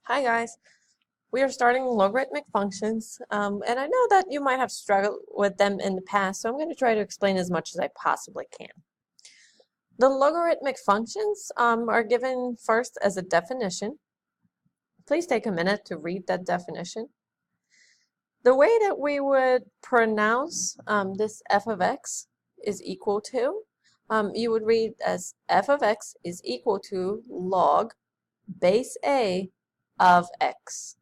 Hi guys, we are starting logarithmic functions, and I know that you might have struggled with them in the past, so I'm going to try to explain as much as I possibly can. The logarithmic functions are given first as a definition. Please take a minute to read that definition. The way that we would pronounce this f of x is equal to, you would read as f of x is equal to log base a of x.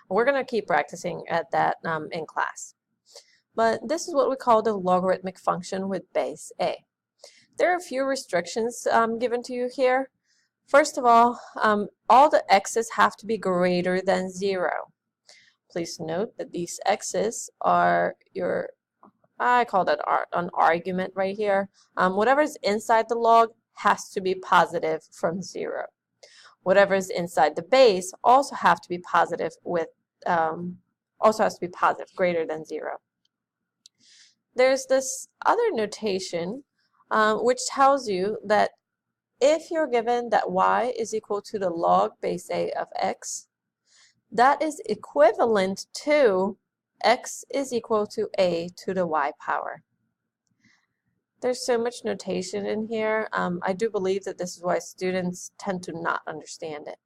We're going to keep practicing at that in class. But this is what we call the logarithmic function with base a. There are a few restrictions given to you here. First of all the x's have to be greater than 0. Please note that these x's are I call that an argument right here. Whatever is inside the log has to be positive from 0. Whatever is inside the base also have to be positive greater than 0. There's this other notation which tells you that if you're given that y is equal to the log base a of x, that is equivalent to x is equal to a to the y power. There's so much notation in here. I do believe that this is why students tend to not understand it.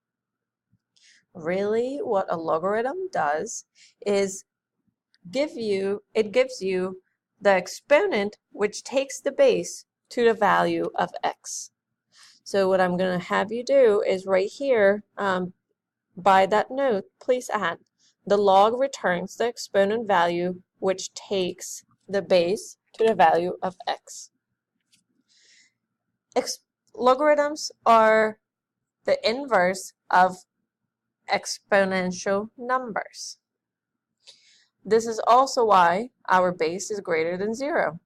Really, what a logarithm does is gives you the exponent which takes the base to the value of x. So what I'm going to have you do is right here, by that note, please add the log returns the exponent value which takes the base to the value of x. Logarithms are the inverse of exponential numbers. This is also why our base is greater than 0.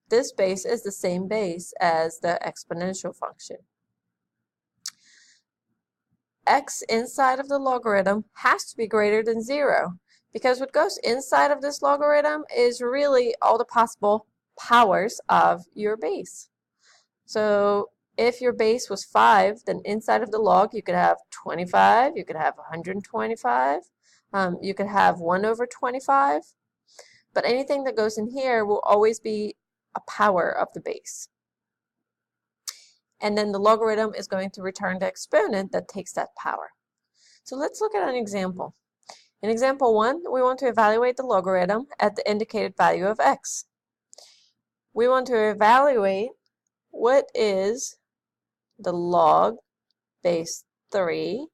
This base is the same base as the exponential function. X inside of the logarithm has to be greater than 0 because what goes inside of this logarithm is really all the possible powers of your base. So if your base was 5, then inside of the log you could have 25, you could have 125, you could have 1 over 25, but anything that goes in here will always be a power of the base. And then the logarithm is going to return the exponent that takes that power. So let's look at an example. In example 1, we want to evaluate the logarithm at the indicated value of x. We want to evaluate what is the log base 3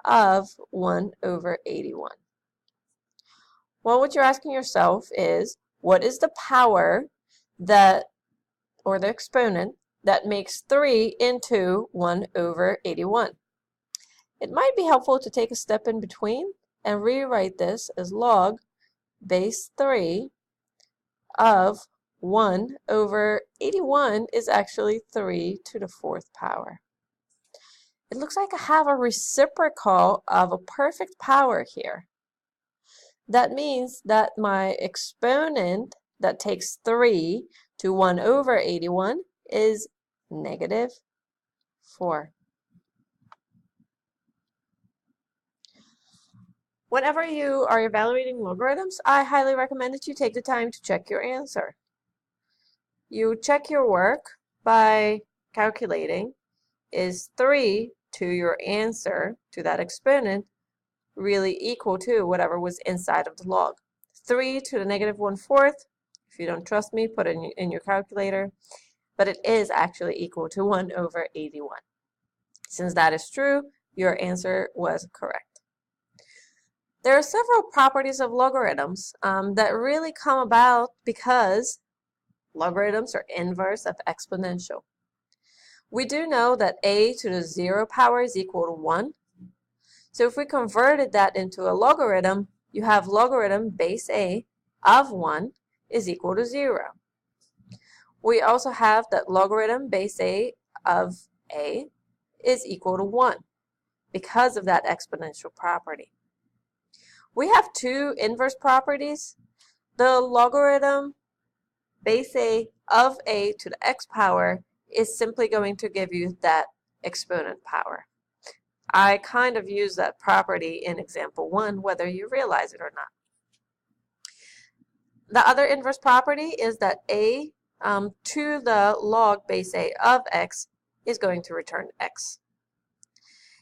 of 1 over 81. Well, what you're asking yourself is, what is the power or the exponent that makes 3 into 1 over 81? It might be helpful to take a step in between and rewrite this as log base 3 of 1 over 81 is actually 3 to the 4th power. It looks like I have a reciprocal of a perfect power here. That means that my exponent that takes 3 to 1 over 81 is negative 4. Whenever you are evaluating logarithms, I highly recommend that you take the time to check your answer. You check your work by calculating, is 3 to your answer, to that exponent, really equal to whatever was inside of the log? 3 to the negative 1/4, if you don't trust me, put it in your calculator, but it is actually equal to 1 over 81. Since that is true, your answer was correct. There are several properties of logarithms that really come about because logarithms are inverse of exponential. We do know that a to the 0 power is equal to 1. So if we converted that into a logarithm, you have logarithm base a of 1 is equal to 0. We also have that logarithm base a of a is equal to 1 because of that exponential property. We have two inverse properties. The logarithm base a of a to the x power is simply going to give you that exponent power. I kind of use that property in example 1, whether you realize it or not. The other inverse property is that a to the log base a of x is going to return x.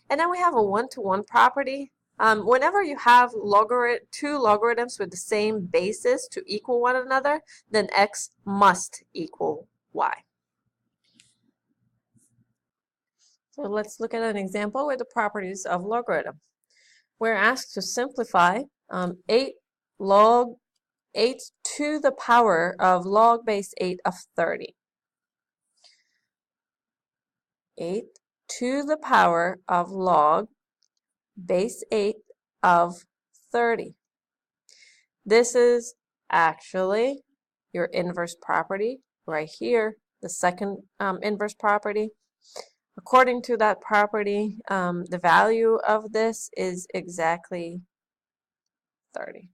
And then we have a one-to-one property. Whenever you have two logarithms with the same basis to equal one another, then x must equal y. So let's look at an example with the properties of logarithm. We're asked to simplify 8 to the power of log base 8 of 30. 8 to the power of log base 8 of 30. This is actually your inverse property right here, the second inverse property. According to that property, the value of this is exactly 30.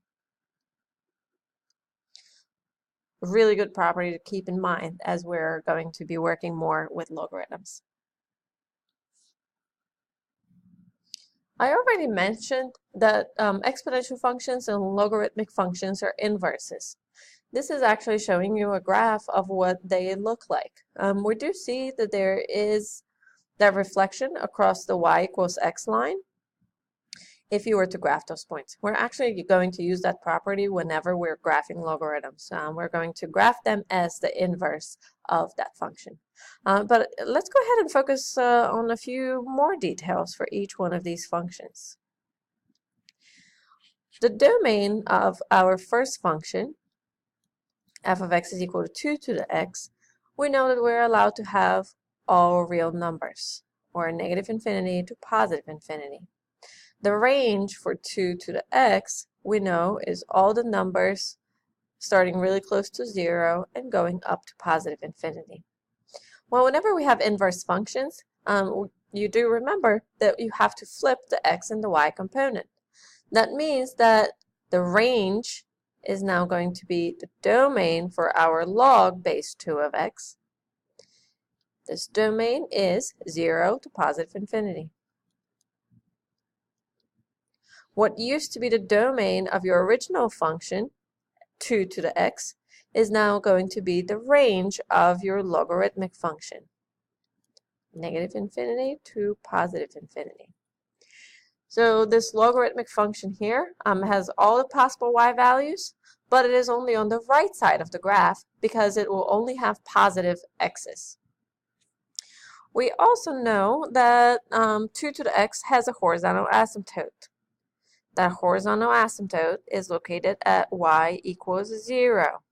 A really good property to keep in mind as we're going to be working more with logarithms. I already mentioned that exponential functions and logarithmic functions are inverses. This is actually showing you a graph of what they look like. We do see that there is that reflection across the y equals x line if you were to graph those points. We're actually going to use that property whenever we're graphing logarithms. We're going to graph them as the inverse of that function. But let's go ahead and focus on a few more details for each one of these functions. The domain of our first function, f of x is equal to 2 to the x, we know that we're allowed to have all real numbers, or negative infinity to positive infinity. The range for 2 to the x, we know, is all the numbers starting really close to 0 and going up to positive infinity. Well, whenever we have inverse functions, you do remember that you have to flip the x and the y component. That means that the range is now going to be the domain for our log base 2 of x. This domain is 0 to positive infinity. What used to be the domain of your original function, 2 to the x, is now going to be the range of your logarithmic function, negative infinity to positive infinity. So this logarithmic function here has all the possible y values, but it is only on the right side of the graph because it will only have positive x's. We also know that 2 to the x has a horizontal asymptote. That horizontal asymptote is located at y equals 0.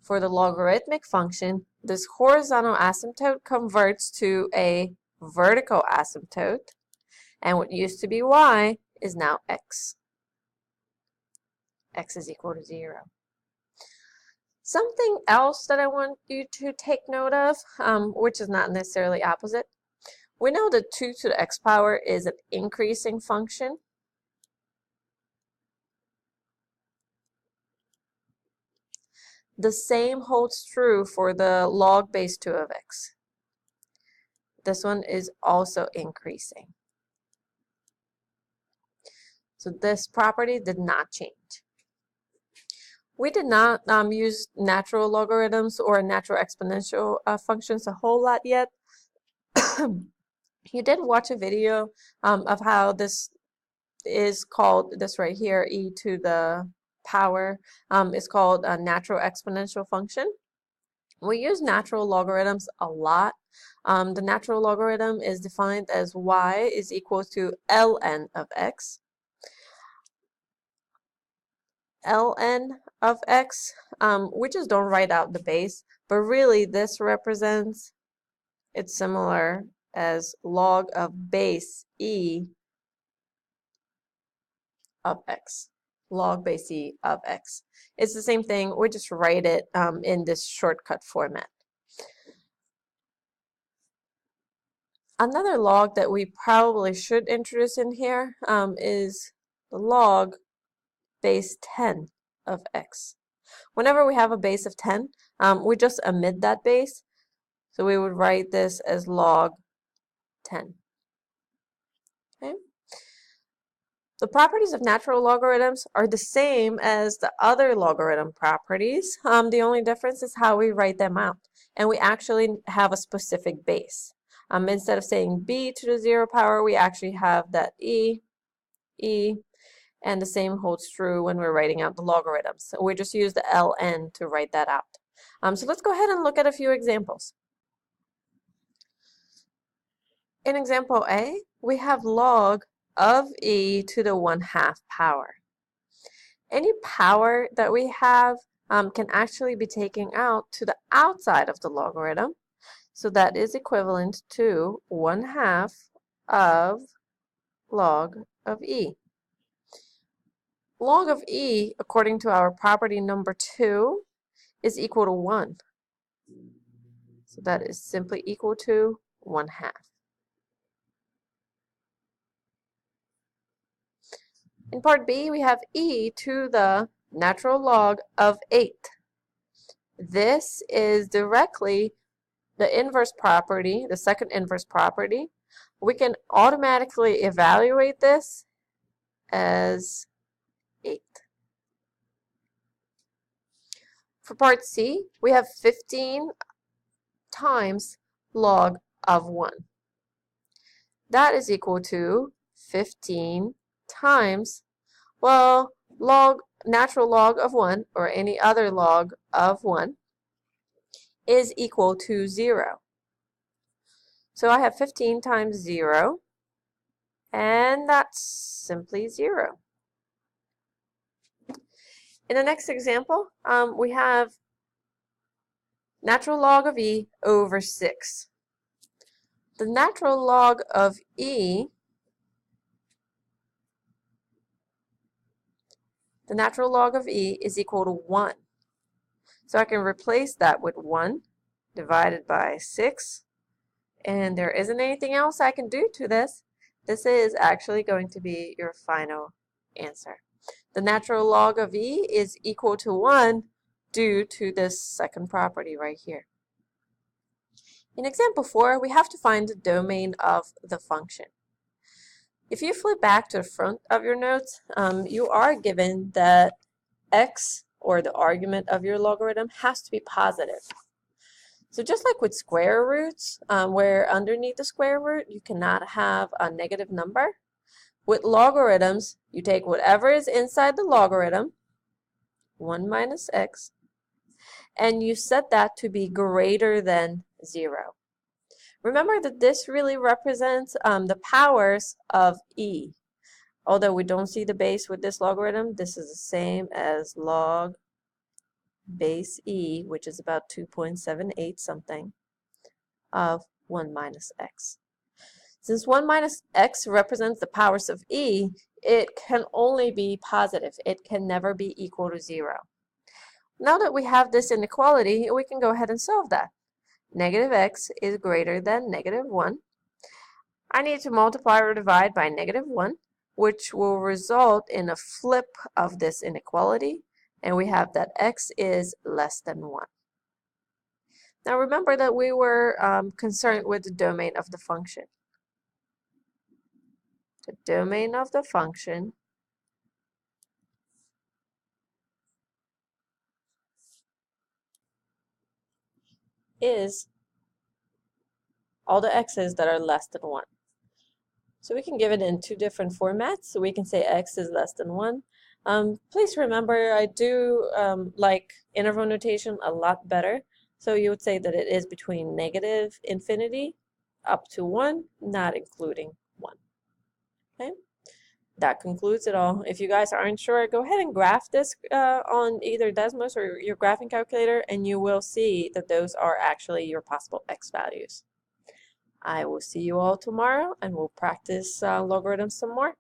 For the logarithmic function, this horizontal asymptote converts to a vertical asymptote, and what used to be y is now x. X is equal to 0. Something else that I want you to take note of, which is not necessarily opposite, we know that 2 to the x power is an increasing function. The same holds true for the log base 2 of x. This one is also increasing. So this property did not change. We did not use natural logarithms or natural exponential functions a whole lot yet. You did watch a video of how this is called, this right here, e to the power, is called a natural exponential function. We use natural logarithms a lot. The natural logarithm is defined as y is equal to ln of x. ln of x, we just don't write out the base, but really this represents, it's similar as log of base e of x. Log base e of x. It's the same thing, we just write it in this shortcut format. Another log that we probably should introduce in here is the log base 10 of x. Whenever we have a base of 10, we just omit that base. So we would write this as log 10. Okay. The properties of natural logarithms are the same as the other logarithm properties. The only difference is how we write them out. And we actually have a specific base. Instead of saying b to the 0 power, we actually have that e, and the same holds true when we're writing out the logarithms. So we just use the ln to write that out. So let's go ahead and look at a few examples. In example A, we have log of e to the 1/2 power. Any power that we have can actually be taken out to the outside of the logarithm. So that is equivalent to 1/2 of log of e. Log of e, according to our property number 2, is equal to 1. So that is simply equal to 1/2. In part B, we have e to the natural log of 8. This is directly the inverse property, the second inverse property. We can automatically evaluate this as 8. For part C, we have 15 times log of 1. That is equal to 15 times, well, natural log of 1, or any other log of 1, is equal to 0. So I have 15 times 0, and that's simply 0. In the next example, we have natural log of e over 6. The natural log of e, is equal to 1. So I can replace that with 1 divided by 6. And there isn't anything else I can do to this. This is actually going to be your final answer. The natural log of e is equal to 1 due to this second property right here. In example 4, we have to find the domain of the function. If you flip back to the front of your notes, you are given that x, or the argument of your logarithm, has to be positive. So just like with square roots, where underneath the square root you cannot have a negative number, with logarithms, you take whatever is inside the logarithm, 1 minus x, and you set that to be greater than 0. Remember that this really represents the powers of e. Although we don't see the base with this logarithm, this is the same as log base e, which is about 2.78 something, of 1 minus x. Since 1 minus x represents the powers of e, it can only be positive. It can never be equal to 0. Now that we have this inequality, we can go ahead and solve that. Negative x is greater than negative 1. I need to multiply or divide by negative 1, which will result in a flip of this inequality, and we have that x is less than 1. Now remember that we were concerned with the domain of the function. The domain of the function is all the x's that are less than 1. So we can give it in 2 different formats. So we can say x is less than 1. Please remember, I do like interval notation a lot better. So you would say that it is between negative infinity up to 1, not including 1. Okay? That concludes it all. If you guys aren't sure, go ahead and graph this on either Desmos or your graphing calculator, and you will see that those are actually your possible x values. I will see you all tomorrow, and we'll practice logarithms some more.